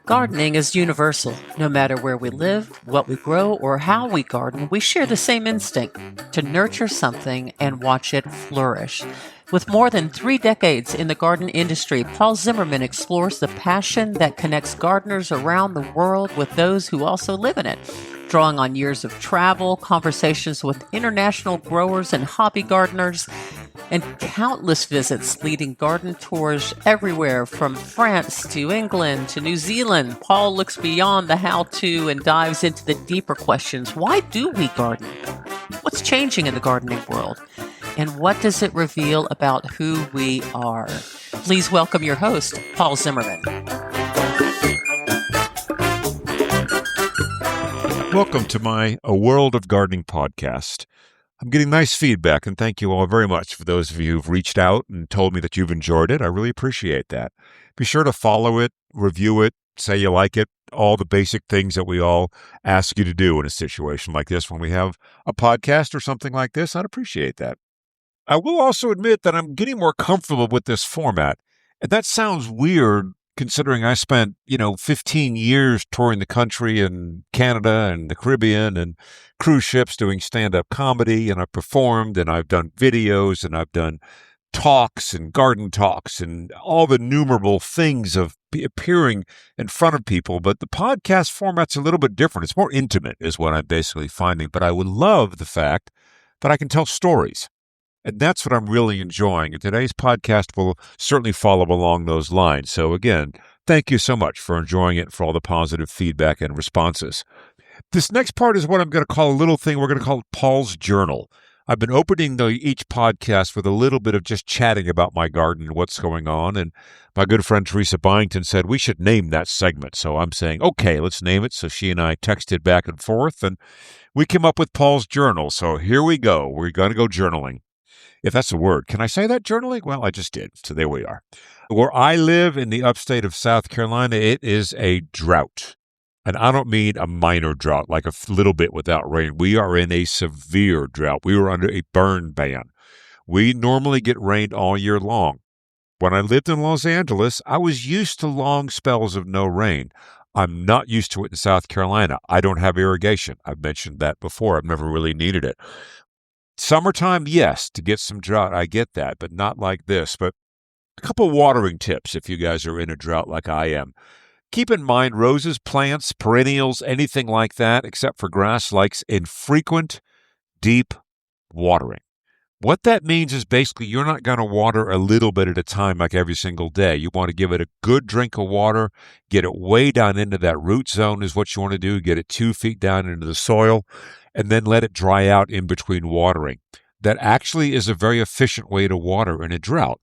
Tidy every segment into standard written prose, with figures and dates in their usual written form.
Gardening is universal. No matter where we live, what we grow, or how we garden, we share the same instinct to nurture something and watch it flourish. With more than 3 decades in the garden industry, Paul Zimmerman explores the passion that connects gardeners around the world with those who also live in it. Drawing on years of travel, conversations with international growers and hobby gardeners, and countless visits leading garden tours everywhere from France to England to New Zealand, Paul looks beyond the how-to and dives into the deeper questions. Why do we garden? What's changing in the gardening world? And what does it reveal about who we are? Please welcome your host, Paul Zimmerman. Welcome to my A World of Gardening podcast. I'm getting nice feedback, and thank you all very much for those of you who've reached out and told me that you've enjoyed it. I really appreciate that. Be sure to follow it, review it, say you like it, all the basic things that we all ask you to do in a situation like this when we have a podcast or something like this. I'd appreciate that. I will also admit that I'm getting more comfortable with this format, and that sounds weird considering I spent, 15 years touring the country and Canada and the Caribbean and cruise ships doing stand-up comedy, and I've performed, and I've done videos, and I've done talks and garden talks and all the innumerable things of appearing in front of people. But the podcast format's a little bit different. It's more intimate is what I'm basically finding. But I would love the fact that I can tell stories. And that's what I'm really enjoying. And today's podcast will certainly follow along those lines. So again, thank you so much for enjoying it, for all the positive feedback and responses. This next part is what I'm going to call a little thing. We're going to call it Paul's Journal. I've been opening each podcast with a little bit of just chatting about my garden and what's going on. And my good friend Teresa Byington said we should name that segment. So I'm saying, okay, let's name it. So she and I texted back and forth, and we came up with Paul's Journal. So here we go. We're going to go journaling. If that's a word. Can I say that, journaling? Well, I just did. So there we are. Where I live in the upstate of South Carolina, it is a drought. And I don't mean a minor drought, like a little bit without rain. We are in a severe drought. We were under a burn ban. We normally get rain all year long. When I lived in Los Angeles, I was used to long spells of no rain. I'm not used to it in South Carolina. I don't have irrigation. I've mentioned that before. I've never really needed it. Summertime, yes, to get some drought, I get that, but not like this. But a couple watering tips if you guys are in a drought like I am. Keep in mind, roses, plants, perennials, anything like that, except for grass, likes infrequent, deep watering. What that means is basically you're not going to water a little bit at a time like every single day. You want to give it a good drink of water, get it way down into that root zone is what you want to do, get it 2 feet down into the soil, and then let it dry out in between watering. That actually is a very efficient way to water in a drought,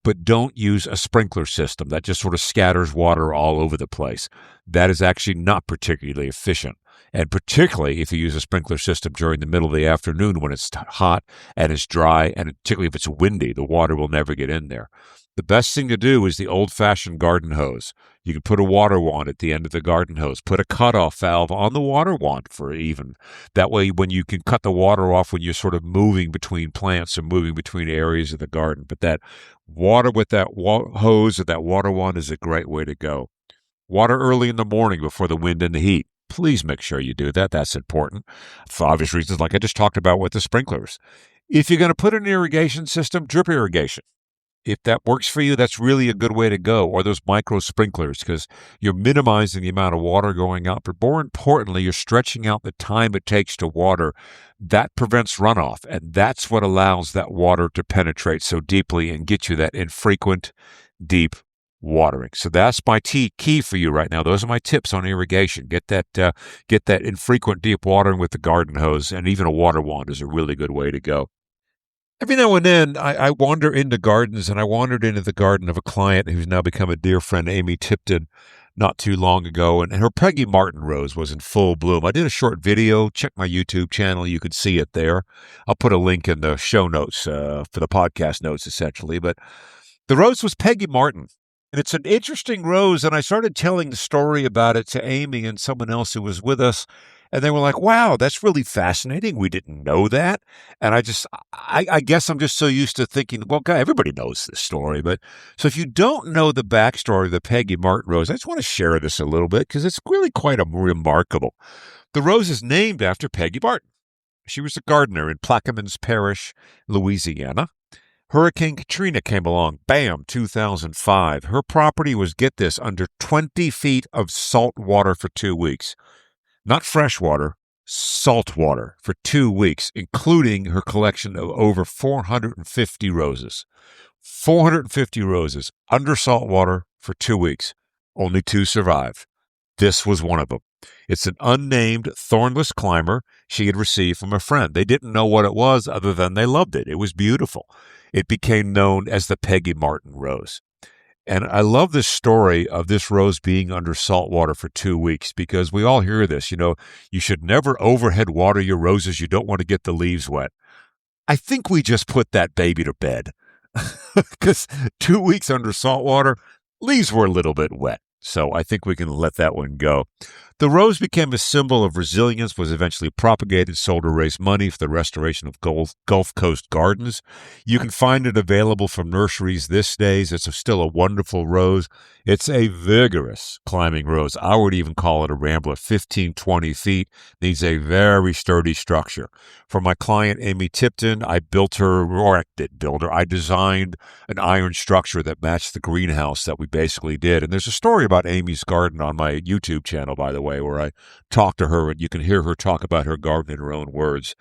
but don't use a sprinkler system. That just sort of scatters water all over the place. That is actually not particularly efficient. And particularly if you use a sprinkler system during the middle of the afternoon when it's hot and it's dry, and particularly if it's windy, the water will never get in there. The best thing to do is the old-fashioned garden hose. You can put a water wand at the end of the garden hose. Put a cutoff valve on the water wand for even. That way, when you can cut the water off when you're sort of moving between plants or moving between areas of the garden. But that water with that hose or that water wand is a great way to go. Water early in the morning before the wind and the heat. Please make sure you do that. That's important for obvious reasons, like I just talked about with the sprinklers. If you're going to put an irrigation system, drip irrigation. If that works for you, that's really a good way to go. Or those micro sprinklers, because you're minimizing the amount of water going out. But more importantly, you're stretching out the time it takes to water. That prevents runoff. And that's what allows that water to penetrate so deeply and get you that infrequent, deep watering. So that's my key for you right now. Those are my tips on irrigation. Get that infrequent, deep watering with the garden hose. And even a water wand is a really good way to go. Every now and then, I wander into gardens, and I wandered into the garden of a client who's now become a dear friend, Amy Tipton, not too long ago, and her Peggy Martin rose was in full bloom. I did a short video. Check my YouTube channel. You could see it there. I'll put a link in the show notes for the podcast notes, essentially. But the rose was Peggy Martin, and it's an interesting rose, and I started telling the story about it to Amy and someone else who was with us, And they were like, wow, that's really fascinating. We didn't know that. And I guess I'm just so used to thinking, well, God, everybody knows this story. But so if you don't know the backstory of the Peggy Martin rose, I just want to share this a little bit because it's really quite remarkable. The rose is named after Peggy Martin. She was a gardener in Plaquemines Parish, Louisiana. Hurricane Katrina came along, bam, 2005. Her property was, get this, under 20 feet of salt water for 2 weeks. Not fresh water, salt water for 2 weeks, including her collection of over 450 roses. 450 roses under salt water for 2 weeks. Only 2 survived. This was one of them. It's an unnamed thornless climber she had received from a friend. They didn't know what it was other than they loved it. It was beautiful. It became known as the Peggy Martin rose. And I love this story of this rose being under salt water for 2 weeks because we all hear this, you should never overhead water your roses. You don't want to get the leaves wet. I think we just put that baby to bed because 2 weeks under salt water, leaves were a little bit wet. So I think we can let that one go. The rose became a symbol of resilience, was eventually propagated, sold to raise money for the restoration of Gulf Coast gardens. You can find it available from nurseries these days. It's still a wonderful rose. It's a vigorous climbing rose. I would even call it a rambler. 15, 20 feet. Needs a very sturdy structure. For my client, Amy Tipton, I built her, or I didn't build her. I designed an iron structure that matched the greenhouse that we basically did. And there's a story about Amy's garden on my YouTube channel, by the way, where I talk to her and you can hear her talk about her garden in her own words.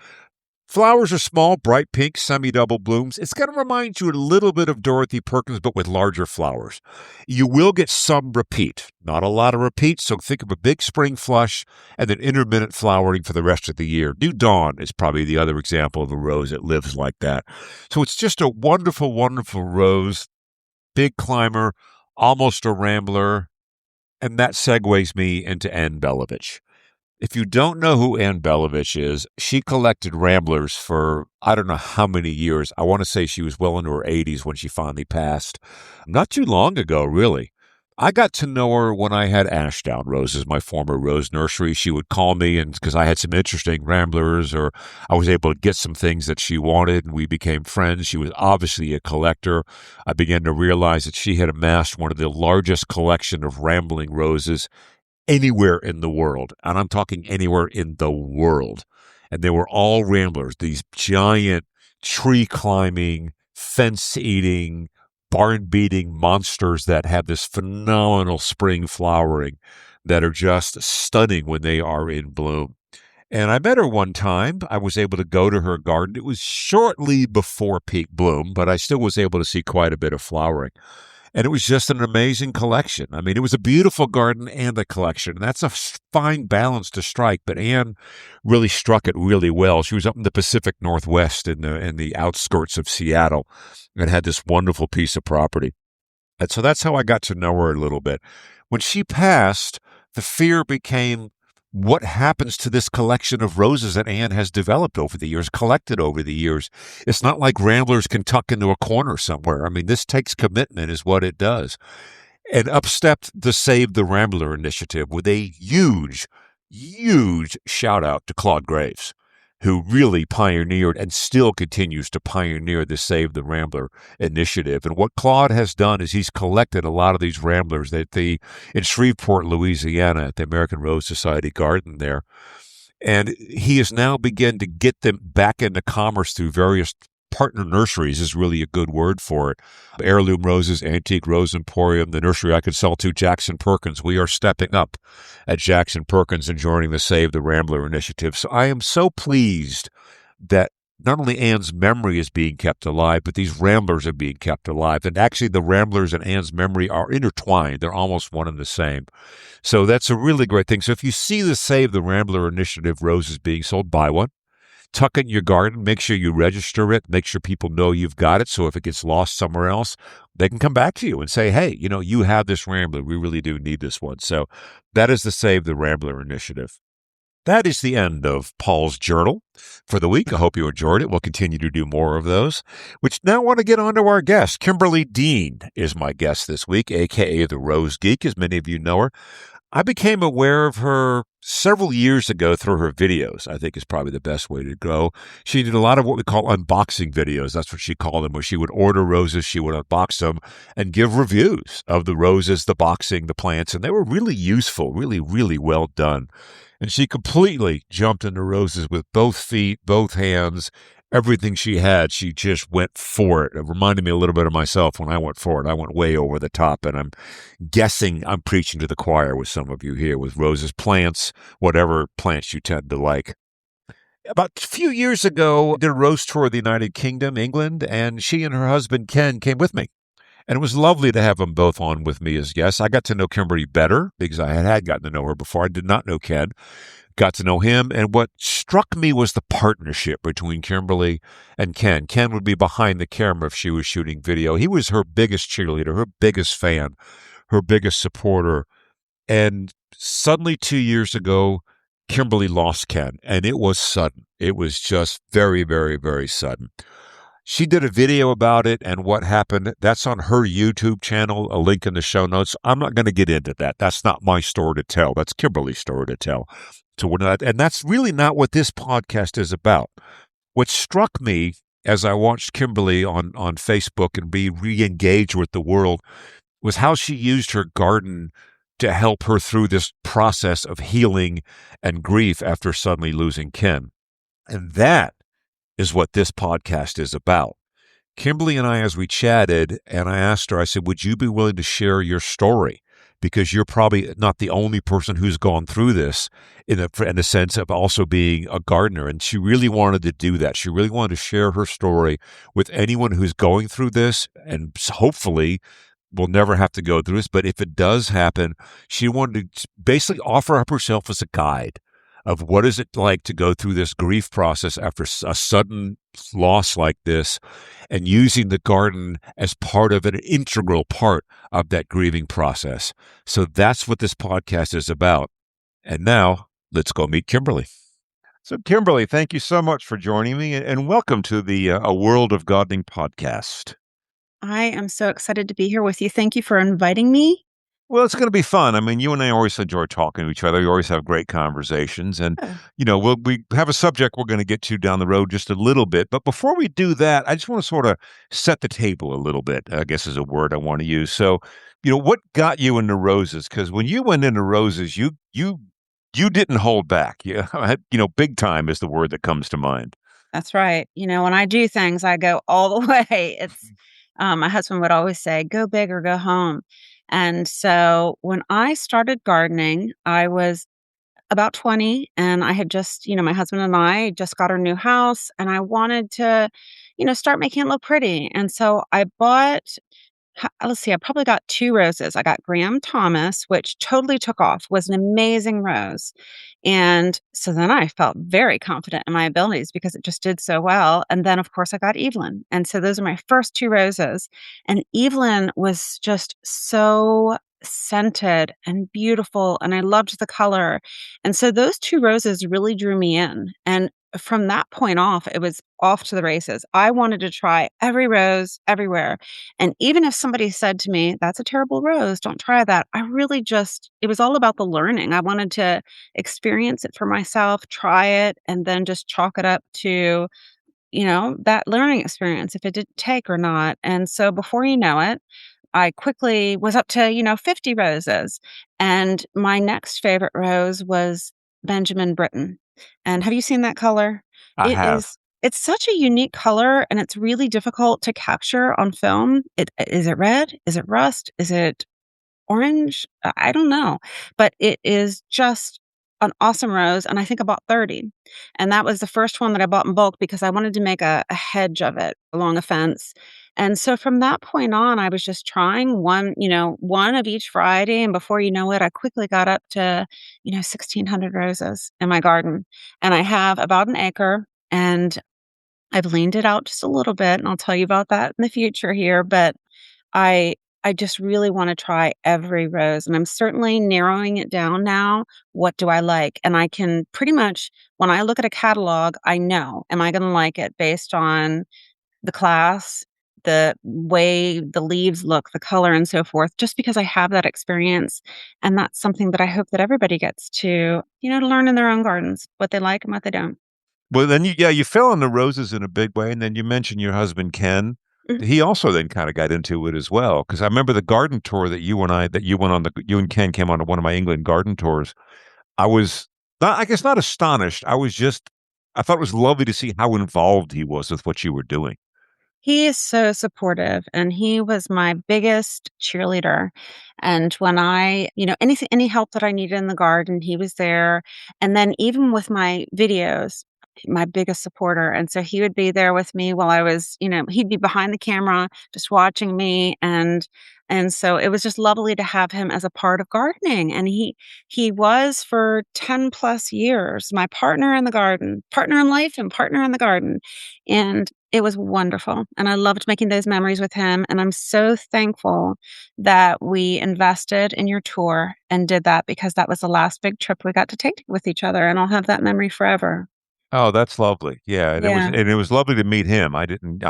Flowers are small, bright pink, semi-double blooms. It's going to remind you a little bit of Dorothy Perkins, but with larger flowers. You will get some repeat, not a lot of repeat, so think of a big spring flush and then intermittent flowering for the rest of the year. New Dawn is probably the other example of a rose that lives like that. So it's just a wonderful, wonderful rose, big climber, almost a rambler, and that segues me into Anne Belovich. If you don't know who Anne Belovich is, she collected ramblers for I don't know how many years. I want to say she was well into her 80s when she finally passed. Not too long ago, really. I got to know her when I had Ashdown Roses, my former rose nursery. She would call me and because I had some interesting ramblers or I was able to get some things that she wanted and we became friends. She was obviously a collector. I began to realize that she had amassed one of the largest collection of rambling roses anywhere in the world. And I'm talking anywhere in the world. And they were all ramblers, these giant tree climbing, fence eating, barn beating monsters that have this phenomenal spring flowering that are just stunning when they are in bloom. And I met her one time. I was able to go to her garden. It was shortly before peak bloom, but I still was able to see quite a bit of flowering. And it was just an amazing collection. I mean, it was a beautiful garden and a collection. And that's a fine balance to strike. But Anne really struck it really well. She was up in the Pacific Northwest in the outskirts of Seattle and had this wonderful piece of property. And so that's how I got to know her a little bit. When she passed, the fear became, what happens to this collection of roses that Anne has developed over the years, collected over the years? It's not like ramblers can tuck into a corner somewhere. I mean, this takes commitment is what it does. And up stepped the Save the Rambler initiative with a huge, huge shout out to Claude Graves, who really pioneered and still continues to pioneer the Save the Rambler initiative. And what Claude has done is he's collected a lot of these ramblers in Shreveport, Louisiana, at the American Rose Society garden there. And he has now begun to get them back into commerce through various partner nurseries is really a good word for it. Heirloom Roses, Antique Rose Emporium, the nursery I could sell to, Jackson Perkins. We are stepping up at Jackson Perkins and joining the Save the Rambler initiative. So I am so pleased that not only Anne's memory is being kept alive, but these ramblers are being kept alive. And actually the ramblers and Anne's memory are intertwined. They're almost one and the same. So that's a really great thing. So if you see the Save the Rambler initiative roses being sold, buy one. Tuck it in your garden. Make sure you register it. Make sure people know you've got it. So if it gets lost somewhere else, they can come back to you and say, hey, you have this rambler. We really do need this one. So that is the Save the Rambler initiative. That is the end of Paul's Journal for the week. I hope you enjoyed it. We'll continue to do more of those, which now I want to get on to our guest. Kimberly Dean is my guest this week, a.k.a. the Rose Geek, as many of you know her. I became aware of her several years ago through her videos, I think is probably the best way to go. She did a lot of what we call unboxing videos. That's what she called them, where she would order roses, she would unbox them and give reviews of the roses, the boxing, the plants. And they were really useful, really, really well done. And she completely jumped into roses with both feet, both hands, everything she had. She just went for it. It reminded me a little bit of myself when I went for it. I went way over the top, and I'm guessing I'm preaching to the choir with some of you here with roses, plants, whatever plants you tend to like. About a few years ago, I did a rose tour of the United Kingdom, England, and she and her husband, Ken, came with me. And it was lovely to have them both on with me as guests. I got to know Kimberly better because I had gotten to know her before. I did not know Ken. Got to know him. And what struck me was the partnership between Kimberly and Ken. Ken would be behind the camera if she was shooting video. He was her biggest cheerleader, her biggest fan, her biggest supporter. And suddenly 2 years ago, Kimberly lost Ken. And it was sudden. It was just very, very, very sudden. She did a video about it and what happened. That's on her YouTube channel, a link in the show notes. I'm not going to get into that. That's not my story to tell. That's Kimberly's story to tell. So we're not, and that's really not what this podcast is about. What struck me as I watched Kimberly on Facebook and be re-engaged with the world was how she used her garden to help her through this process of healing and grief after suddenly losing Ken. And that is what this podcast is about. Kimberly and I, as we chatted, and I asked her, I said, would you be willing to share your story? Because you're probably not the only person who's gone through this in a sense of also being a gardener. And she really wanted to do that. She really wanted to share her story with anyone who's going through this, and hopefully will never have to go through this. But if it does happen, she wanted to basically offer up herself as a guide of what is it like to go through this grief process after a sudden loss like this, and using the garden as part of an integral part of that grieving process. So that's what this podcast is about. And now let's go meet Kimberly. So Kimberly, thank you so much for joining me, and welcome to the A World of Gardening podcast. I am so excited to be here with you. Thank you for inviting me. Well, it's going to be fun. I mean, you and I always enjoy talking to each other. We always have great conversations. And, Yeah. we have a subject we're going to get to down the road just a little bit. But before we do that, I just want to sort of set the table a little bit, I guess is a word I want to use. So, what got you into roses? Because when you went into roses, you didn't hold back. Yeah, big time is the word that comes to mind. That's right. When I do things, I go all the way. My husband would always say, go big or go home. And so when I started gardening, I was about 20, and I had just, my husband and I just got our new house, and I wanted to, start making it look pretty. And so I bought let's see, I probably got 2 roses. I got Graham Thomas, which totally took off, was an amazing rose. And so then I felt very confident in my abilities because it just did so well. And then, of course, I got Evelyn. And so those are my first 2 roses. And Evelyn was just so scented and beautiful, and I loved the color. And so those 2 roses really drew me in. And from that point off, it was off to the races. I wanted to try every rose everywhere. And even if somebody said to me, "That's a terrible rose, don't try that," I really it was all about the learning. I wanted to experience it for myself, try it, and then just chalk it up to, that learning experience, if it did take or not. And so before you know it, I quickly was up to, 50 roses. And my next favorite rose was Benjamin Britten. And have you seen that color? I It have. is it's such a unique color, and it's really difficult to capture on film. Is it red? Is it rust? Is it orange? I don't know, but it is just an awesome rose, and I think I bought 30, and that was the first one that I bought in bulk because I wanted to make a hedge of it along a fence. And so from that point on, I was just trying one of each variety, and before you know it, I quickly got up to, 1,600 roses in my garden, and I have about an acre, and I've leaned it out just a little bit, and I'll tell you about that in the future here, but I I just really wanna try every rose, and I'm certainly narrowing it down now. What do I like? And I can pretty much when I look at a catalog, I know, am I gonna like it based on the class, the way the leaves look, the color and so forth, just because I have that experience. And that's something that I hope that everybody gets to learn in their own gardens, what they like and what they don't. Well, then you fell on the roses in a big way, and then you mentioned your husband, Ken. Mhm. He also then kinda got into it as well, because I remember the garden tour that you went on you and Ken came on one of my England garden tours. I was not I guess not astonished, I thought it was lovely to see how involved he was with what you were doing. He is so supportive, and he was my biggest cheerleader. And when anything, any help that I needed in the garden, he was there. And then even with my videos, my biggest supporter. And so he would be there with me while he'd be behind the camera just watching me. And so it was just lovely to have him as a part of gardening. And he was for 10 plus years my partner in the garden, partner in life and partner in the garden. And it was wonderful, and I loved making those memories with him, and I'm so thankful that we invested in your tour and did that because that was the last big trip we got to take with each other, and I'll have that memory forever. Oh, that's lovely. Yeah, Yeah. and it was lovely to meet him. I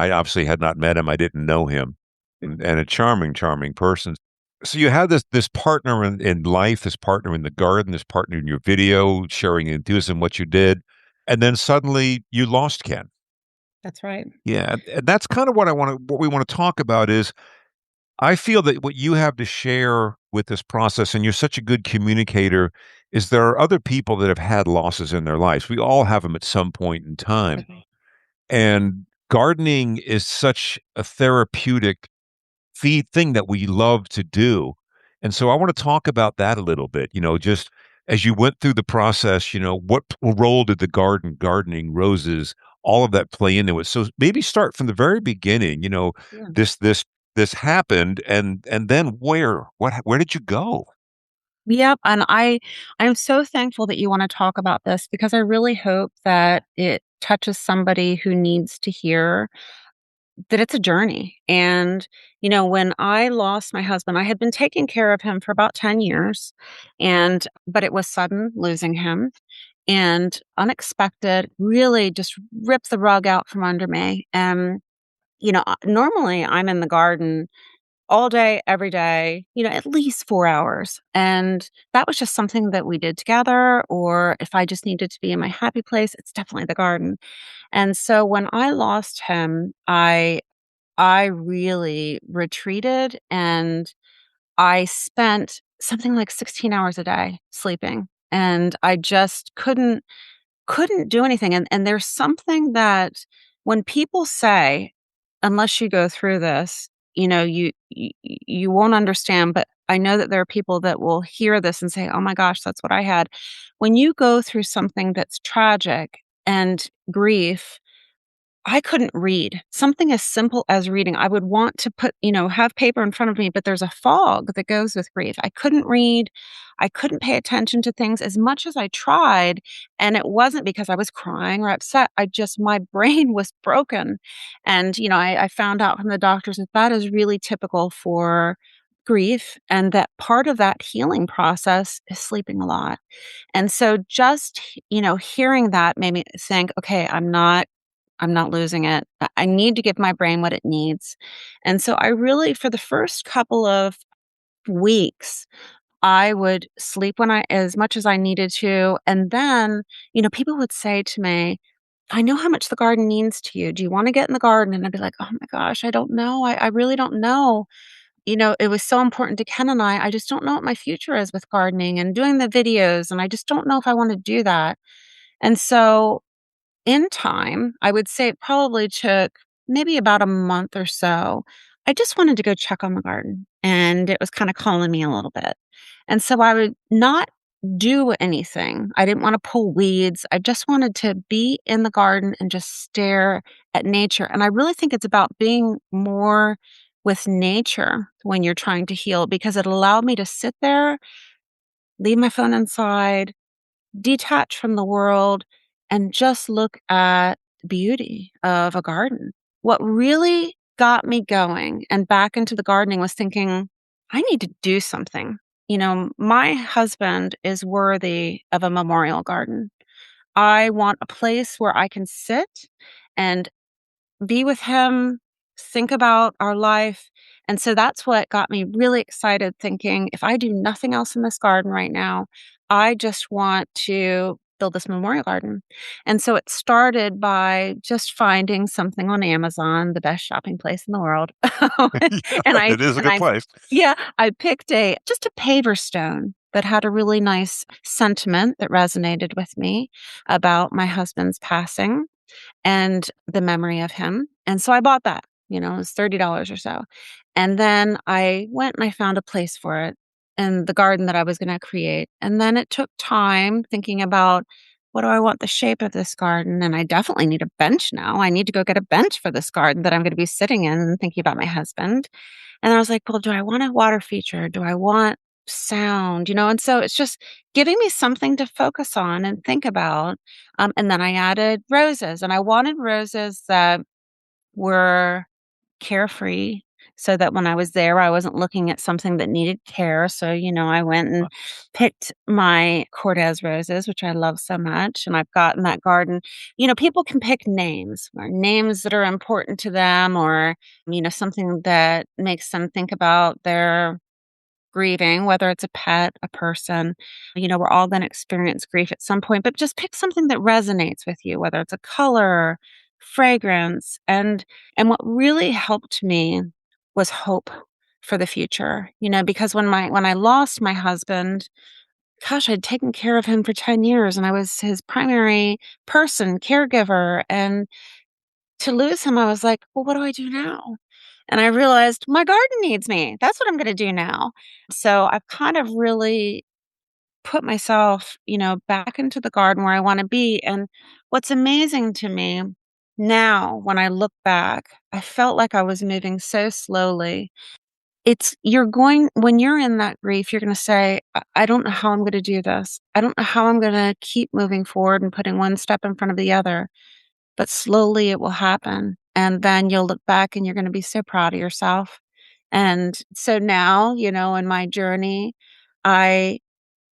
obviously had not met him, I didn't know him, and a charming, charming person. So you had this partner in life, this partner in the garden, this partner in your video, sharing enthusiasm, what you did, and then suddenly you lost Ken. That's right. Yeah, and that's kind of what we wanna talk about is, I feel that what you have to share with this process, and you're such a good communicator, is there are other people that have had losses in their lives. We all have them at some point in time, Okay. and gardening is such a therapeutic thing that we love to do. And so I want to talk about that a little bit, just as you went through the process, what role did the gardening, roses, all of that play into it? So maybe start from the very beginning, Yeah. this this this happened and then where did you go? Yep, and I'm so thankful that you wanna talk about this because I really hope that it touches somebody who needs to hear that it's a journey. And when I lost my husband, I had been taking care of him for about 10 years, but it was sudden losing him and unexpected, really just ripped the rug out from under me. And normally I'm in the garden all day, every day at least 4 hours. And that was just something that we did together, or if I just needed to be in my happy place, it's definitely the garden. And so when I lost him, I really retreated and I spent something like 16 hours a day sleeping, and I just couldn't do anything. And there's something that when people say, unless you go through this, you won't understand, but I know that there are people that will hear this and say, "Oh my gosh, that's what I had." When you go through something that's tragic and grief, I couldn't read. Something as simple as reading. I would want to have paper in front of me, but there's a fog that goes with grief. I couldn't read. I couldn't pay attention to things as much as I tried. And it wasn't because I was crying or upset. my brain was broken. And I found out from the doctors that that is really typical for grief and that part of that healing process is sleeping a lot. And so just hearing that made me think, okay, I'm not losing it. I need to give my brain what it needs. And so I really, for the first couple of weeks, I would sleep as much as I needed to. And then people would say to me, I know how much the garden means to you. Do you want to get in the garden? And I'd be like, oh my gosh, I don't know. I really don't know. It was so important to Ken and I. I just don't know what my future is with gardening and doing the videos. And I just don't know if I want to do that. And so in time, I would say it probably took maybe about a month or so. I just wanted to go check on the garden, and it was kinda calling me a little bit. And so I would not do anything. I didn't wanna pull weeds. I just wanted to be in the garden and just stare at nature, and I really think it's about being more with nature when you're trying to heal because it allowed me to sit there, leave my phone inside, detach from the world and just look at the beauty of a garden. What really got me going and back into the gardening was thinking, I need to do something. My husband is worthy of a memorial garden. I want a place where I can sit and be with him think about our life. And so that's what got me really excited, thinking, if I do nothing else in this garden right now, I just want to build this memorial garden. And so it started by just finding something on Amazon, the best shopping place in the world. and I It is a and good I place. yeah, I picked a paver stone that had a really nice sentiment that resonated with me about my husband's passing and the memory of him. And so I bought that, it was $30 or so. And then I went and I found a place for it in the garden that I was going to create. And then it took time thinking about, what do I want the shape of this garden? And I definitely need a bench now. I need to go get a bench for this garden that I'm going to be sitting in and thinking about my husband. And I was like, well, do I want a water feature? Do I want sound? And so it's just giving me something to focus on and think about. And then I added roses, and I wanted roses that were carefree, so that when I was there, I wasn't looking at something that needed care. So, I went and picked my Cortez roses, which I love so much. And I've got in that garden, people can pick names, or names that are important to them, or, something that makes them think about their grieving, whether it's a pet, a person. We're all going to experience grief at some point, but just pick something that resonates with you, whether it's a color, fragrance. And what really helped me was hope for the future. Because when I lost my husband, gosh, I'd taken care of him for 10 years and I was his primary person, caregiver. And to lose him, I was like, well, what do I do now? And I realized my garden needs me. That's what I'm going to do now. So I've kind of really put myself, back into the garden where I want to be. And what's amazing to me now, when I look back, I felt like I was moving so slowly. When you're in that grief, you're going to say, I don't know how I'm going to do this. I don't know how I'm going to keep moving forward and putting one step in front of the other, but slowly it will happen. And then you'll look back and you're going to be so proud of yourself. And so now, in my journey, I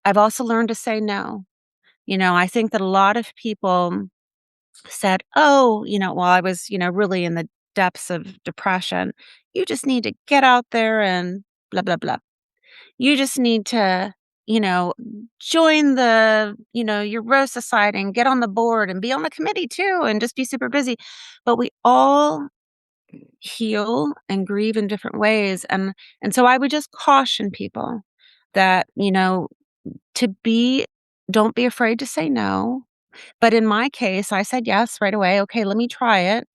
I've also learned to say no. I think that a lot of people said, "Oh, while I was, really in the depths of depression, you just need to get out there and blah blah blah. You just need to, you know, join the, your Rose Society and get on the board and be on the committee too and just be super busy." But we all heal and grieve in different ways. And so I would just caution people that, to be don't be afraid to say no. But in my case, I said yes right away. Okay, let me try it.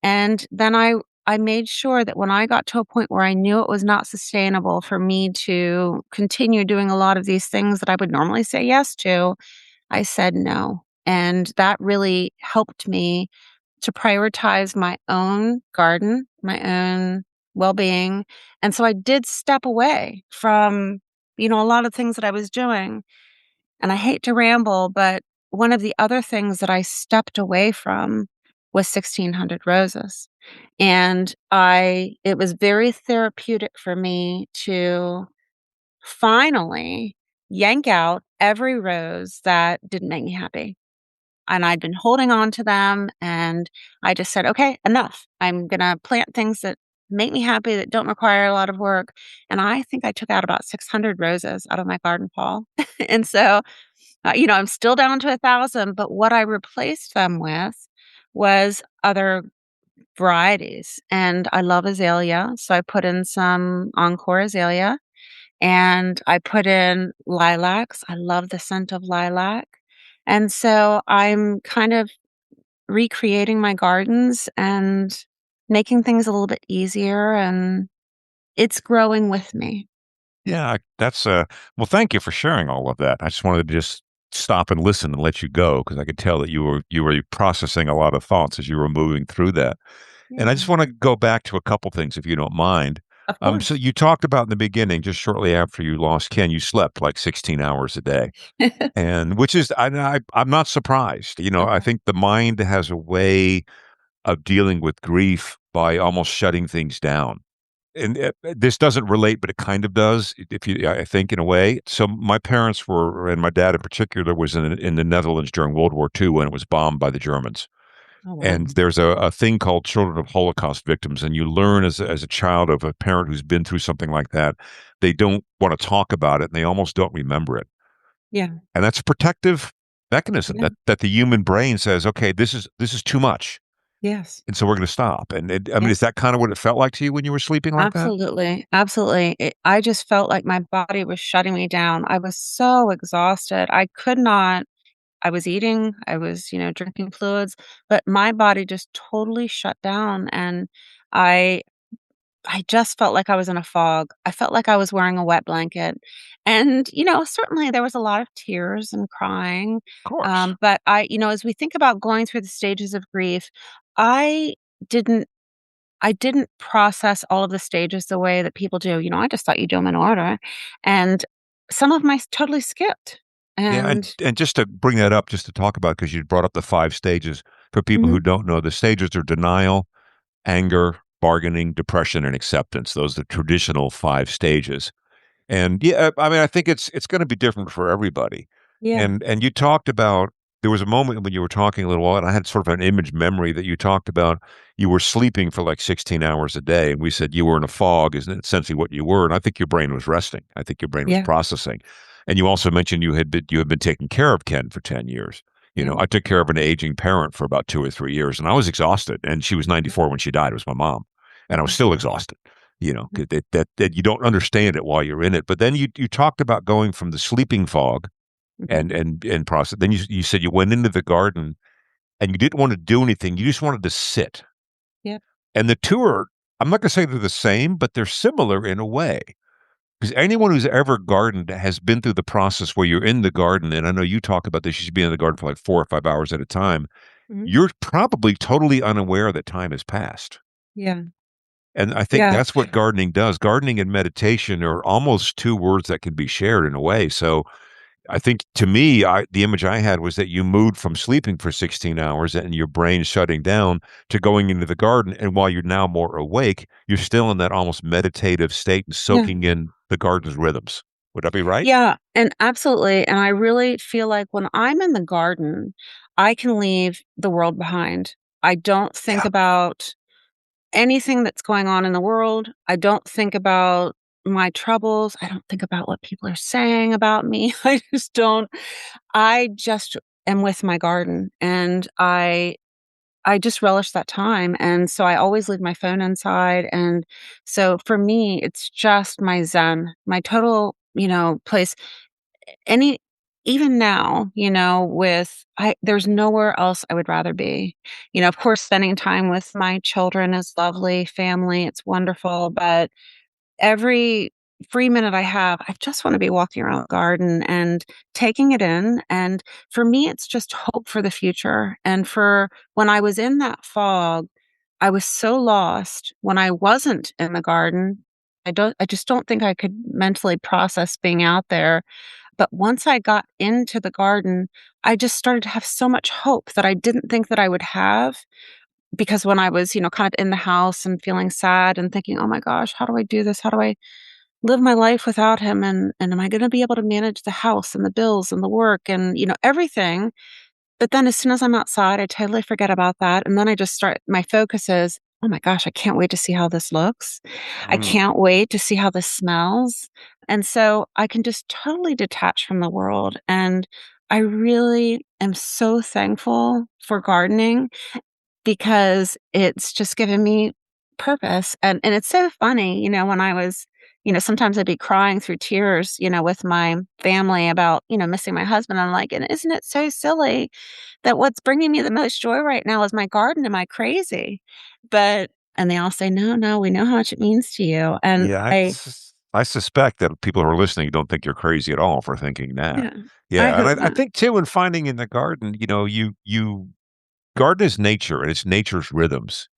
And then I made sure that when I got to a point where I knew it was not sustainable for me to continue doing a lot of these things that I would normally say yes to, I said no. And that really helped me to prioritize my own garden, my own well-being. And so I did step away from, a lot of things that I was doing. And I hate to ramble, but one of the other things that I stepped away from was 1600 roses. And it was very therapeutic for me to finally yank out every rose that didn't make me happy. And I'd been holding on to them, and I just said, okay, enough. I'm going to plant things that make me happy, that don't require a lot of work. And I think I took out about 600 roses out of my garden, Paul. And so I'm still down to 1,000, but what I replaced them with was other varieties. And I love azalea. So I put in some encore azalea, and I put in lilacs. I love the scent of lilac. And so I'm kind of recreating my gardens and making things a little bit easier, and it's growing with me. Yeah, that's well, thank you for sharing all of that. I just wanted to just stop and listen and let you go because I could tell that you were processing a lot of thoughts as you were moving through that. And I Yeah, just want to go back to a couple things if you don't mind. of So course. you talked about in the beginning, just shortly after you lost Ken, you slept like 16 hours a day. And which is I'm not surprised. I Okay. think the mind has a way of dealing with grief by almost shutting things down. And this doesn't relate, but it kind of does, if you, I think, in a way. So my parents were, and my dad in particular, was in the Netherlands during World War II when it was bombed by the Germans. Oh, And wow. there's a thing called Children of Holocaust Victims. And you learn as a child of a parent who's been through something like that, they don't want to talk about it and they almost don't remember it. Yeah. And that's a protective mechanism Yeah. that the human brain says, okay, this is too much. Yes. And so we're going to stop. And I mean, Yeah. is that kind of what it felt like to you when you were sleeping like that? Absolutely. Absolutely. I just felt like my body was shutting me down. I was so exhausted. I could not I was eating, I was, drinking fluids, but my body just totally shut down, and I I just felt like I was in a fog. I felt like I was wearing a wet blanket. And, certainly there was a lot of tears and crying. Of course. But as we think about going through the stages of grief, I didn't I didn't process all of the stages the way that people do. I just thought you do them in order. And some of my totally skipped. Yeah, And and just to bring that up, just to talk about, because you brought up the 5 stages. For people who mhm, don't know, the stages are denial, anger, bargaining, depression, and acceptance. Those are the traditional 5 stages. And yeah, I mean, I think it's going to be different for everybody. yeah, And you talked about there was a moment when you were talking a little while, and I had sort of an image memory that you talked about you were sleeping for like 16 hours a day, and we said you were in a fog, isn't it essentially what you were? And I think your brain was resting. I think your brain was yeah, processing. And you also mentioned you had been taking care of Ken for 10 years. yeah. I took care of an aging parent for about 2 or 3 years, and I was exhausted. And she was 94 when she died. It was my mom, and I was Mhm, still exhausted. mhm, That you don't understand it while you're in it. But then you talked about going from the sleeping fog mhm. and process. Then you said you went into the garden and you didn't want to do anything. You just wanted to sit. Yep, And the two are, I'm not going to say they're the same, but they're similar in a way. Because anyone who's ever gardened has been through the process where you're in the garden. And I know you talk about this. You should be in the garden for like 4 or 5 hours at a time. mhm. You're probably totally unaware that time has passed. Yeah, And I think yeah, that's what gardening does. Gardening and meditation are almost two words that can be shared in a way. So I think to me, the image I had was that you moved from sleeping for 16 hours and your brain shutting down to going into the garden. And while you're now more awake, you're still in that almost meditative state and yeah, soaking in the garden's rhythms. Would that be right? yeah, and absolutely, and I really feel like when I'm in the garden, I can leave the world behind. I don't think Yeah. about anything that's going on in the world. I don't think about my troubles. I don't think about what people are saying about me. I just am with my garden, and I just relish that time, and so I always leave my phone inside, and so for me, it's just my zen, my total, place. Any Even now, with I there's nowhere else I would rather be. Of course, spending time with my children is lovely, family, it's wonderful, but every free minute I have, I just wanna be walking around the garden and taking it in, and for me, it's just hope for the future, and for when I was in that fog, I was so lost when I wasn't in the garden. I just don't think I could mentally process being out there, but once I got into the garden, I just started to have so much hope that I didn't think that I would have, because when I was, kind of in the house and feeling sad and thinking, "Oh my gosh, how do I do this? How do I live my life without him? And am I gonna be able to manage the house and the bills and the work and, everything?" But then as soon as I'm outside, I totally forget about that, and then I just start my focus is, "Oh my gosh, I can't wait to see how this looks. I Mm. can't wait to see how this smells." And so I can just totally detach from the world, and I really am so thankful for gardening because it's just given me purpose, and it's so funny, when I was sometimes I'd be crying through tears, with my family about, missing my husband. I'm like, "And isn't it so silly that what's bringing me the most joy right now is my garden? Am I crazy?" But and they all say, "No, no, we know how much it means to you." And Yeah, I I suspect that people who are listening don't think you're crazy at all for thinking that. Yeah, I Yeah, and hope I not. think too in finding in the garden, you garden is nature and it's nature's rhythms.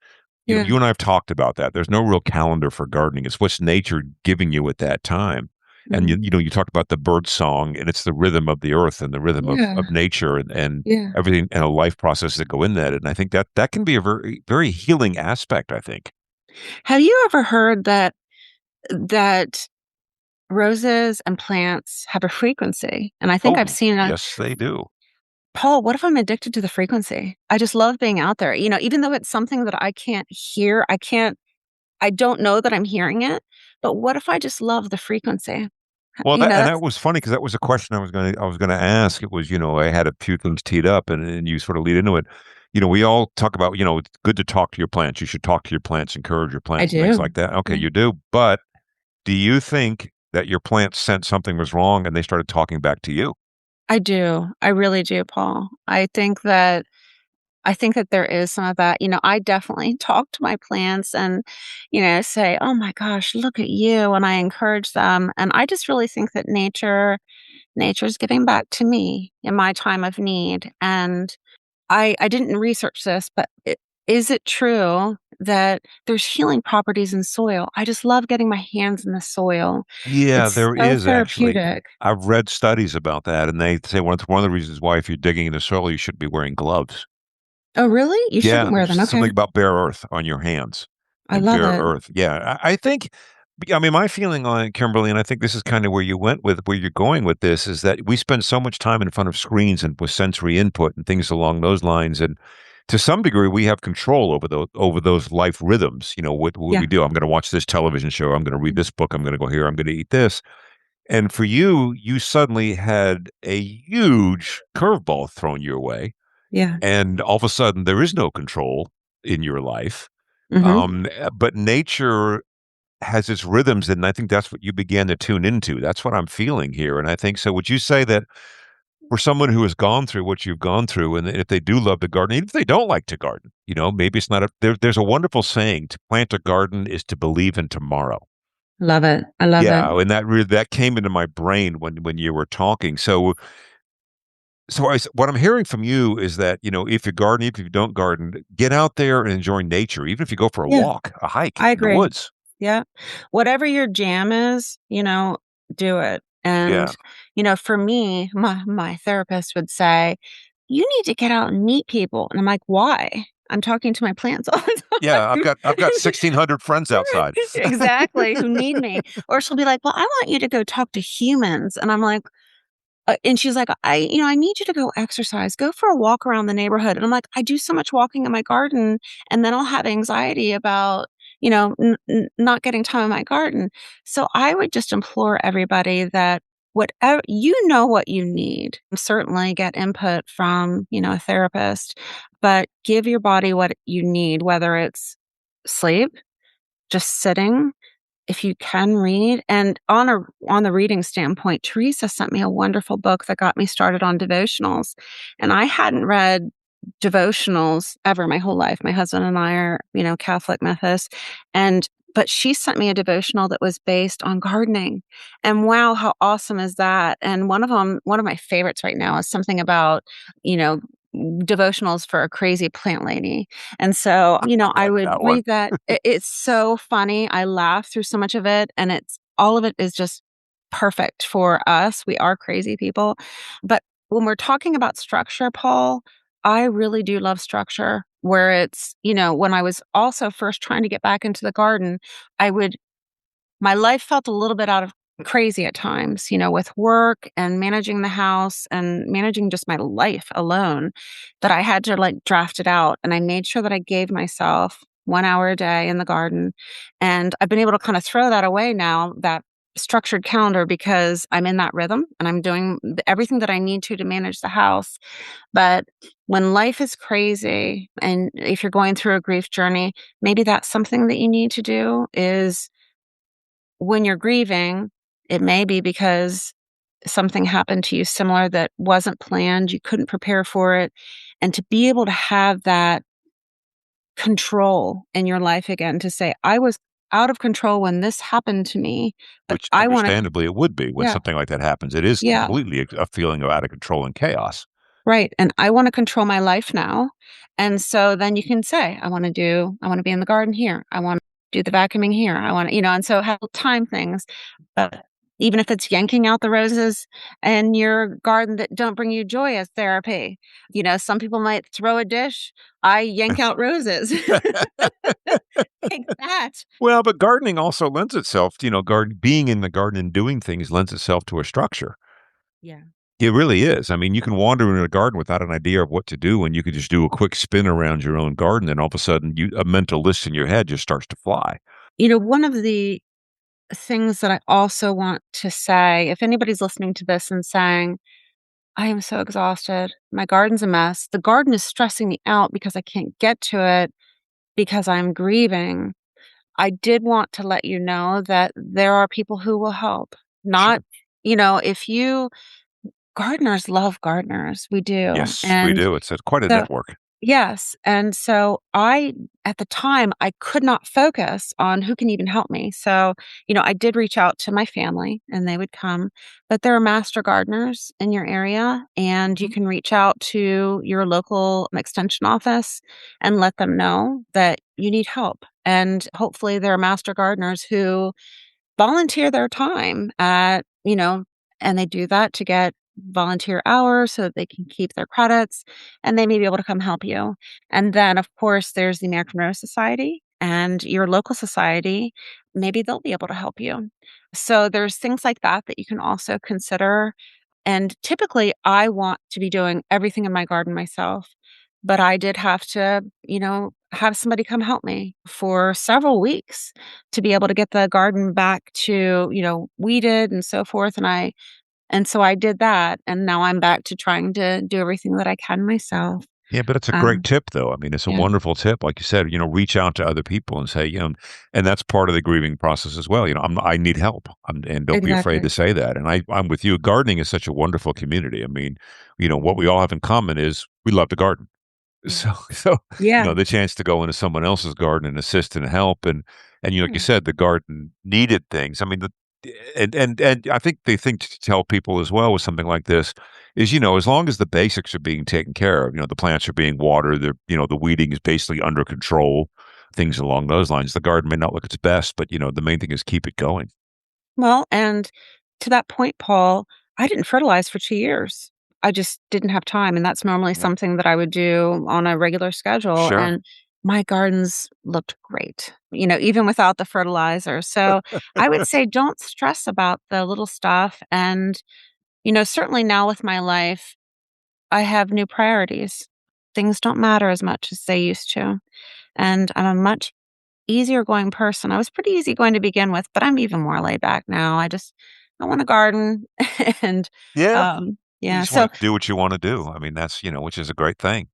Yeah, You and I have talked about that. There's no real calendar for gardening. It's what's nature giving you at that time. And mhm. you talked about the bird song, and it's the rhythm of the earth and the rhythm Yeah, of nature and yeah. everything and a life process that go in that. And I think that can be a very very healing aspect. I think. Have you ever heard that roses and plants have a frequency? And I think I've Oh seen a yes, they do. Paul, what if I'm addicted to the frequency? I just love being out there, even though it's something that I can't hear, I don't know that I'm hearing it, but what if I just love the frequency? Well, that and that That's was funny because that was a question I was gonna ask. It was, I had a few things teed up, and you sort of lead into it. We all talk about, it's good to talk to your plants. You should talk to your plants, encourage your I plants, and things do. like that. Okay, Yeah. you do. But do you think that your plants sensed something was wrong and they started talking back to you? I do. I really do, Paul. I think that there is some of that. I definitely talk to my plants and, say, "Oh my gosh, look at you." And I encourage them. And I just really think that nature's giving back to me in my time of need. And I didn't research this, but is it true that there's healing properties in soil? I just love getting my hands in the soil. Yeah, It's there so is actually. therapeutic. I've read studies about that, and they say one of the reasons why if you're digging in the soil, you should be wearing gloves. Oh, really? You Yeah, shouldn't wear there's them. Okay. something about bare earth on your hands I and love bare it. earth. Yeah, I think I mean, my feeling on it, Kimberly, and I think this is kind of where you went with where you're going with this, is that we spend so much time in front of screens and with sensory input and things along those lines, and to some degree, we have control over those life rhythms. What we Yeah. do. I'm going to watch this television show. I'm going to read this book. I'm going to go here. I'm going to eat this. And for you, you suddenly had a huge curveball thrown your way, Yeah. and all of a sudden, there is no control in your life. Mhm. But nature has its rhythms, and I think that's what you began to tune into. That's what I'm feeling here, and I think so. Would you say that for someone who has gone through what you've gone through, and if they do love to garden, even if they don't like to garden, maybe it's not there's a wonderful saying: to plant a garden is to believe in tomorrow. Love it. I love it. Yeah, and that came into my brain when you were talking. So what I'm hearing from you is that, if you garden, if you don't garden, get out there and enjoy nature, even if you go for a Yeah, walk, a hike I in the agree. woods. Yeah. Whatever your jam is, do it. Yeah. And, for me, my therapist would say, "You need to get out and meet people." And I'm like, "Why? I'm talking to my plants all the Yeah, I've time." got 1,600 friends outside. Exactly, who need me. Or she'll be like, "Well, I want you to go talk to humans." And I'm like, and she's like, I need you to go exercise. Go for a walk around the neighborhood." And I'm like, "I do so much walking in my garden, and then I'll have anxiety about, not getting time in my garden." So I would just implore everybody that whatever what you need. Certainly get input from, a therapist, but give your body what you need, whether it's sleep, just sitting, if you can read. And on the reading standpoint, Teresa sent me a wonderful book that got me started on devotionals, and I hadn't read devotionals ever my whole life. My husband and I are, Catholic Methodists, and but she sent me a devotional that was based on gardening. And wow, how awesome is that? And one of my favorites right now is something about, you know, devotionals for a crazy plant lady. And so, I I like would that one. read that. It's so funny. I laugh through so much of it, and it's all of it is just perfect for us. We are crazy people. But when we're talking about structure, Paul, I really do love structure where it's, when I was also first trying to get back into the garden, I would my life felt a little bit out of crazy at times, with work and managing the house and managing just my life alone, that I had to like draft it out. And I made sure that I gave myself 1 hour a day in the garden. And I've been able to kind of throw that away now, that structured calendar, because I'm in that rhythm and I'm doing everything that I need to manage the house. But when life is crazy and if you're going through a grief journey, maybe that's something that you need to do is when you're grieving, it may be because something happened to you similar that wasn't planned, you couldn't prepare for it, and to be able to have that control in your life again to say, "I was out of control when this happened to me, but Which I wanna." understandably it would be when Yeah, something like that happens. It is yeah. completely a feeling of out of control and chaos. Right, and I wanna control my life now, and so then you can say, I wanna be in the garden here, I wanna do the vacuuming here, I wanna," and so have time things, but even if it's yanking out the roses in your garden that don't bring you joy as therapy. Some people might throw a dish, I yank out roses. Like that. Well, but gardening also lends itself, being in the garden and doing things lends itself to a structure. Yeah. It really is. I mean, you can wander in a garden without an idea of what to do, and you could just do a quick spin around your own garden, and all of a sudden, a mental list in your head just starts to fly. One of the things that I also want to say, if anybody's listening to this and saying, I am so exhausted, my garden's a mess, the garden is stressing me out because I can't get to it because I'm grieving. I did want to let you know that there are people who will help. Not, Sure. if you gardeners love gardeners, we do. Yes, we And do. It's quite a so network. yes, and so at the time, I could not focus on who can even help me. So, I did reach out to my family and they would come, but there are master gardeners in your area and you Mhm. can reach out to your local extension office and let them know that you need help. And hopefully there are master gardeners who volunteer their time and they do that to get volunteer hours so that they can keep their credits and they may be able to come help you. And then, of course, there's the American Rose Society and your local society. Maybe they'll be able to help you. So there's things like that that you can also consider. And typically, I want to be doing everything in my garden myself. But I did have to, have somebody come help me for several weeks to be able to get the garden back to, weeded and so forth. And so I did that. And now I'm back to trying to do everything that I can myself. Yeah, but it's a great Um, tip, though. I mean, it's a yeah, wonderful tip. Like you said, reach out to other people and say, and that's part of the grieving process as well. I need help, and don't be afraid to exactly. say that. And I'm with you. Gardening is such a wonderful community. I mean, what we all have in common is we love to garden. Yeah. So, Yeah. the chance to go into someone else's garden and assist and help and like you Yeah. said, the garden needed things. I mean, and I think the thing to tell people as well with something like this is, as long as the basics are being taken care of, the plants are being watered, the weeding is basically under control, things along those lines. The garden may not look its best, but the main thing is keep it going. Well, and to that point, Paul, I didn't fertilize for 2 years. I just didn't have time, and that's normally Yeah. something that I would do on a regular schedule, Sure. and my gardens looked great, even without the fertilizer. So, I would say don't stress about the little stuff, and, certainly now with my life, I have new priorities. Things don't matter as much as they used to, and I'm a much easier going person. I was pretty easy going to begin with, but I'm even more laid back now. I want a garden and, Yeah. You yeah. just So want to do what you want to do. I mean, that's, which is a great thing.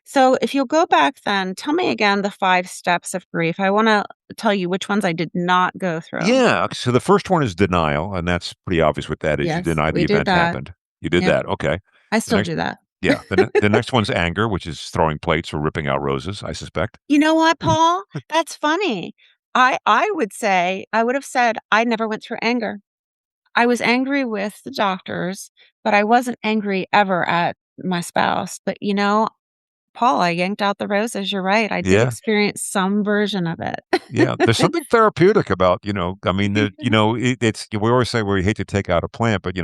so if you'll go back then, tell me again the 5 steps of grief. I wanna tell you which ones I did not go through. Yeah. So the first one is denial, and that's pretty obvious what that is. You Yes, deny the we did event that. happened. You did Yep, that. Okay. I The still next, do that. yeah. The next one's anger, which is throwing plates or ripping out roses, I suspect. You know what, Paul? That's funny. I would have said I never went through anger. I was angry with the doctors, but I wasn't angry ever at my spouse. But, Paul, I yanked out the roses, you're right, I did Yeah. experience some version of it. Yeah. There's something therapeutic about, I mean, it's, we always say we hate to take out a plant, but,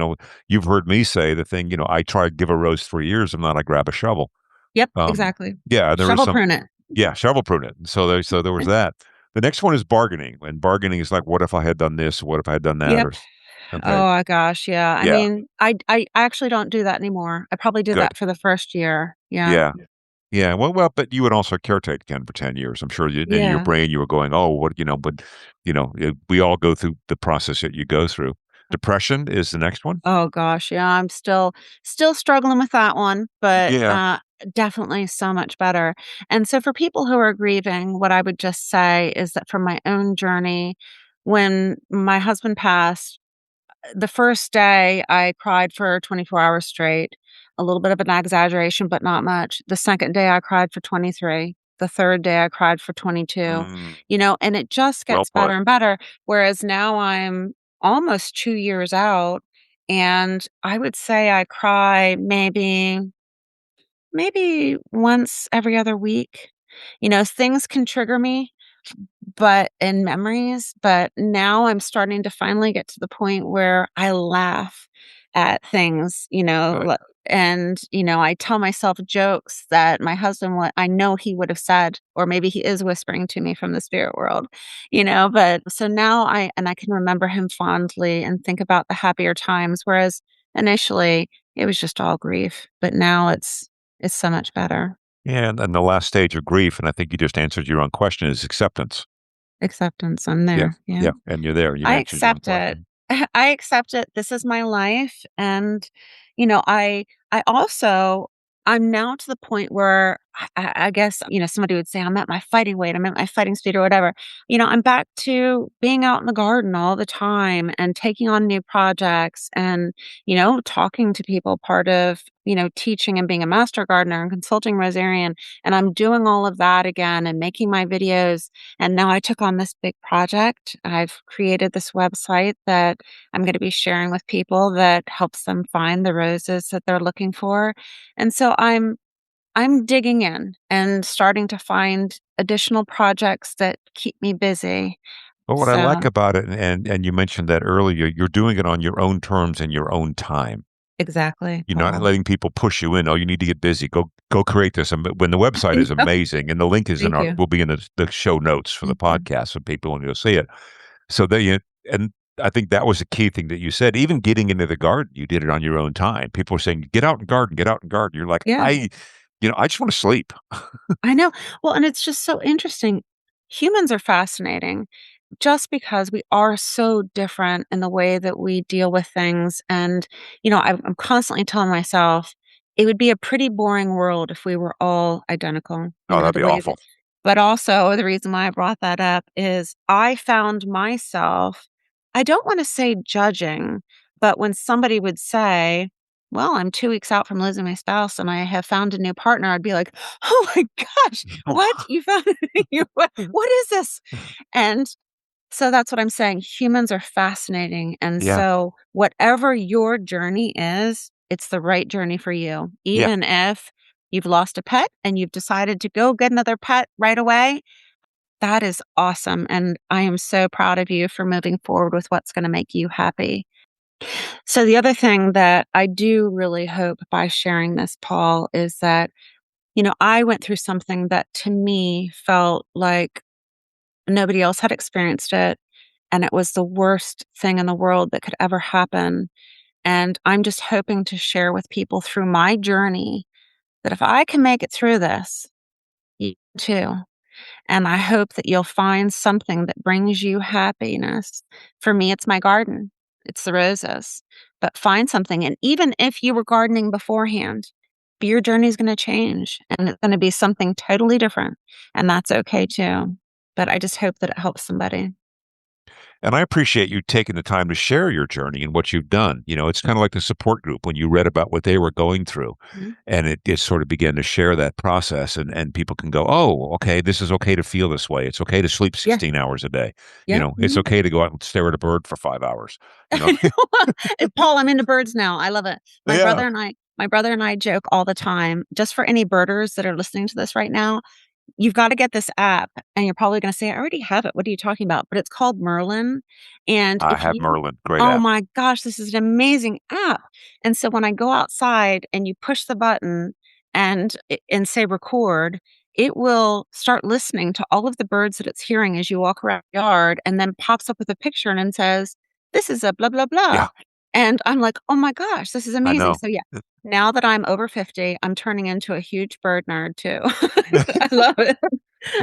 you've heard me say the thing, I tried to give a rose 3 years and then I grab a shovel. Yep, Um, exactly. yeah, there was Shovel some, prune it. yeah, shovel prune it. So there was that. The next one is bargaining, and bargaining is like, what if I had done this? What if I had done that? Yep. Or, okay. Oh my gosh, yeah. I Yeah. mean, I actually don't do that anymore. I probably did Good. that for the first year. Yeah. Yeah. Yeah, well, but you would also caretake again for 10 years. I'm sure in your Yeah. brain you were going, "Oh, what," but, we all go through the process that you go through. Depression is the next one. Oh gosh, yeah, I'm still struggling with that one, but, Yeah. definitely so much better. And so for people who are grieving, what I would just say is that from my own journey, when my husband passed, the first day I cried for 24 hours straight, a little bit of an exaggeration, but not much. The second day I cried for 23. The third day I cried for 22, Mm, and it just well gets better put. and better. Whereas now I'm almost 2 years out, and I would say I cry maybe once every other week. Things can trigger me, but in memories, but now I'm starting to finally get to the point where I laugh at things, Good. and, I tell myself jokes that my husband would I know he would have said, or maybe he is whispering to me from the spirit world, but so now I can remember him fondly and think about the happier times, whereas initially it was just all grief, but now it's so much better. Yeah, and the last stage of grief, and I think you just answered your own question, is acceptance. Acceptance, I'm Yeah, there, yeah. yeah, and you're there. You I answered your own accept it. question. I accept it. This is my life, and, I also I'm now to the point where I guess, somebody would say, "I'm at my fighting weight, I'm at my fighting speed," or whatever. I'm back to being out in the garden all the time and taking on new projects and, talking to people, part of, teaching and being a master gardener and consulting rosarian, and I'm doing all of that again and making my videos, and now I took on this big project. I've created this website that I'm going to be sharing with people that helps them find the roses that they're looking for. And so I'm digging in and starting to find additional projects that keep me busy. But what I like So, about it, and you mentioned that earlier, you're doing it on your own terms and your own time. exactly, You're not Paul. letting people push you in. Oh, you need to get busy. Go create this. And when the website I is know. amazing, and the link is in Thank our you. will be in the show notes for the Thank you. podcast, so people want to go see it. So and I think that was a key thing that you said. Even getting into the garden, you did it on your own time. People were saying, "Get out and garden, get out and garden." You're like, Yeah. I just want to sleep. I know. Well, and it's just so interesting. Humans are fascinating just because we are so different in the way that we deal with things. And, I'm constantly telling myself it would be a pretty boring world if we were all identical, Oh, that'd the be way that. awful. But also, the reason why I brought that up is I found myself, I don't want to say judging, but when somebody would say, well, I'm 2 weeks out from losing my spouse and I have found a new partner, I'd be like, oh my gosh, what? You found what is this? And so that's what I'm saying. Humans are fascinating. And Yeah, so, whatever your journey is, it's the right journey for you. yeah. Even if you've lost a pet and you've decided to go get another pet right away, that is awesome. And I am so proud of you for moving forward with what's going to make you happy. So, the other thing that I do really hope by sharing this, Paul, is that, I went through something that to me felt like nobody else had experienced it. And it was the worst thing in the world that could ever happen. And I'm just hoping to share with people through my journey that if I can make it through this, you too. And I hope that you'll find something that brings you happiness. For me, it's my garden, it's the roses. But find something. And even if you were gardening beforehand, your journey is going to change and it's going to be something totally different. And that's okay too. But I just hope that it helps somebody. And I appreciate you taking the time to share your journey and what you've done. It's kind of like the support group when you read about what they were going through, Mhm. and it just sort of began to share that process, and people can go, oh, okay, this is okay to feel this way. It's okay to sleep Yeah. 16 hours a day. Yeah. It's Mhm. okay to go out and stare at a bird for 5 hours. You know, I know. And Paul, I'm into birds now. I love it. My yeah, brother and I my brother and I joke all the time, just for any birders that are listening to this right now, you've gotta get this app, and you're probably gonna say, "I already have it. What are you talking about?" But it's called Merlin, and I if have you Merlin. Great oh app. my gosh, this is an amazing app, and so when I go outside and you push the button and say record, it will start listening to all of the birds that it's hearing as you walk around the yard and then pops up with a picture and then says, "This is a blah, blah, blah." Yeah, And I'm like, "Oh my gosh, this is I amazing." know. So, yeah, now that I'm over 50, I'm turning into a huge bird nerd too. I love it.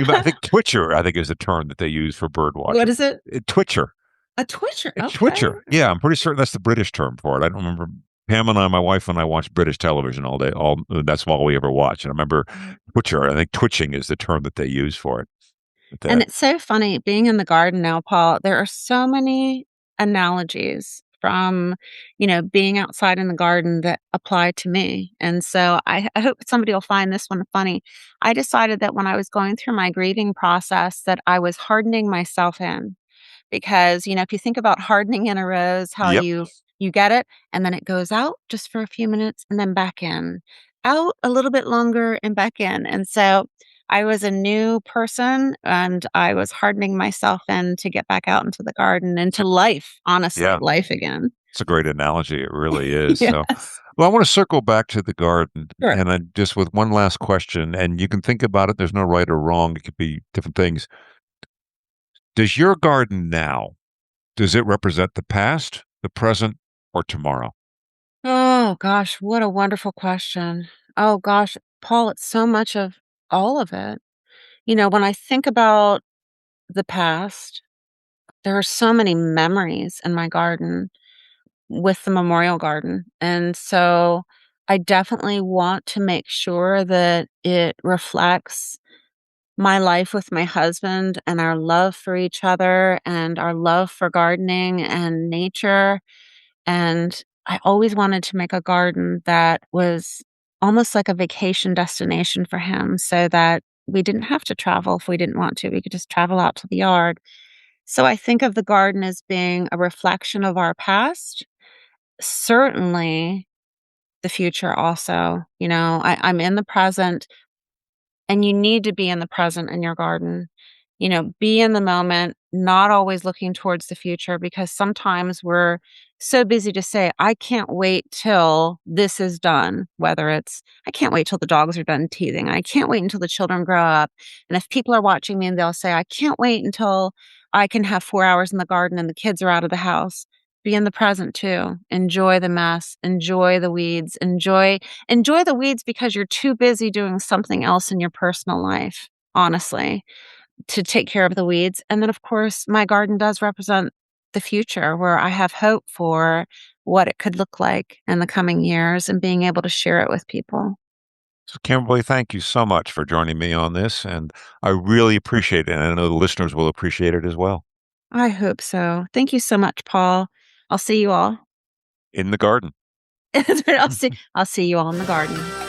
I think Twitcher, I think, is the term that they use for bird What watching. is it? Twitcher. A Twitcher, It's okay. Twitcher. Yeah, I'm pretty certain that's the British term for it. I don't remember. Pam and I, my wife and I, watch British television all day. That's all we ever watch. And I remember Twitcher. I think twitching is the term that they use for it. But And that, it's so funny being in the garden now, Paul, there are so many analogies from, being outside in the garden that apply to me. And so I hope somebody will find this one funny. I decided that when I was going through my grieving process that I was hardening myself in. Because, if you think about hardening in a rose, how yep, you get it and then it goes out just for a few minutes and then back in. Out a little bit longer and back in. And so I was a new person and I was hardening myself in to get back out into the garden, into life, honestly, yeah, life again. it's a great analogy. It really is. So, Yes. well, I want to circle back to the garden, Sure. and I just with one last question, and you can think about it. There's no right or wrong. It could be different things. Does your garden now, does it represent the past, the present, or tomorrow? Oh gosh, what a wonderful question. Oh gosh, Paul, it's so much of all of it. When I think about the past, there are so many memories in my garden with the memorial garden. And so I definitely want to make sure that it reflects my life with my husband and our love for each other and our love for gardening and nature. And I always wanted to make a garden that was almost like a vacation destination for him so that we didn't have to travel if we didn't want to. We could just travel out to the yard. So I think of the garden as being a reflection of our past, certainly the future also. I'm in the present, and you need to be in the present in your garden. Be in the moment, not always looking towards the future, because sometimes we're so busy to say, I can't wait till this is done. Whether it's, I can't wait till the dogs are done teething. I can't wait until the children grow up. And if people are watching me and they'll say, I can't wait until I can have 4 hours in the garden and the kids are out of the house. Be in the present too. Enjoy the mess. Enjoy the weeds. Enjoy the weeds because you're too busy doing something else in your personal life, honestly, to take care of the weeds. And then, of course, my garden does represent the future where I have hope for what it could look like in the coming years and being able to share it with people. So, Kimberly, thank you so much for joining me on this. And I really appreciate it. And I know the listeners will appreciate it as well. I hope so. Thank you so much, Paul. I'll see you all. In the garden. I'll see you all in the garden.